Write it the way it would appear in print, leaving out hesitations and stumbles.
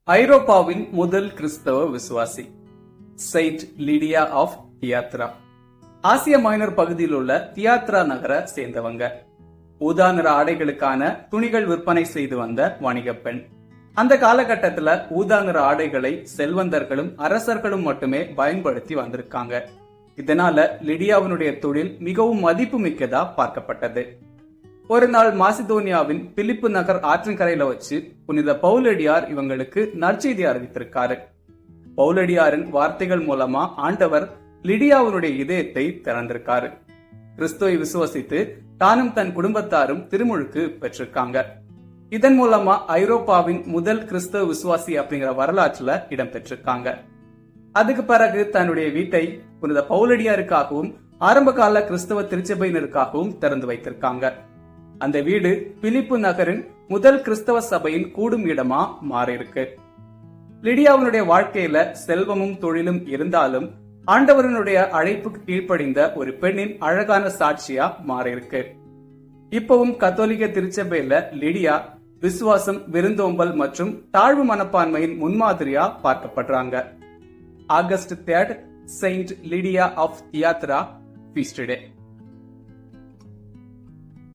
ஐரோப்பாவின் முதல் கிறிஸ்தவ விசுவாசி செயின்ட் லிடியா ஆஃப் தியாத்ரா. ஆசிய மைனர் பகுதியில் உள்ள தியாத்ரா நகர சேர்ந்தவங்க. ஊதா நிற ஆடைகளுக்கான துணிகள் விற்பனை செய்து வந்த வணிக பெண். அந்த காலகட்டத்துல ஊதா நிற ஆடைகளை செல்வந்தர்களும் அரசர்களும் மட்டுமே பயன்படுத்தி வந்திருக்காங்க. இதனால லிடியாவினுடைய தொழில் மிகவும் மதிப்பு மிக்கதா பார்க்கப்பட்டது. ஒரு நாள் மாசிதோனியாவின் பிலிப்பு நகர் ஆற்றங்கரையில வச்சு புனித பவுலடியார் இவங்களுக்கு நற்செய்தி அறிவித்திருக்காரு. பவுலடியாரின் வார்த்தைகள் மூலமா ஆண்டவர் லிடியாவினுடைய இதயத்தை திறந்திருக்காரு. கிறிஸ்துவை விசுவசித்து தானும் தன் குடும்பத்தாரும் திருமுழுக்கு பெற்றிருக்காங்க. இதன் மூலமா ஐரோப்பாவின் முதல் கிறிஸ்தவ விசுவாசி அப்படிங்கிற வரலாற்றுல இடம் பெற்றிருக்காங்க. அதுக்கு பிறகு தன்னுடைய வீட்டை புனித பவுலடியாருக்காகவும் ஆரம்ப கால கிறிஸ்தவ திருச்சபையினருக்காகவும் திறந்து வைத்திருக்காங்க. அந்த வீடு பிலிப்பு நகரின் முதல் கிறிஸ்தவ சபையின் கூடும் இடமா மாறியிருக்கு. லிடியாவினுடைய வாழ்க்கையில செல்வமும் தொழிலும் இருந்தாலும் ஆண்டவரனுடைய அழைப்புக்கு கீழ்ப்படிந்த ஒரு பெண்ணின் அழகான சாட்சியா மாறியிருக்கு. இப்பவும் கத்தோலிக்க திருச்சபையில லிடியா விசுவாசம், விருந்தோம்பல் மற்றும் தாழ்வு மனப்பான்மையின் முன்மாதிரியா பார்க்கப்படுறாங்க. August 3 saint Lydia of Thyatira feast day.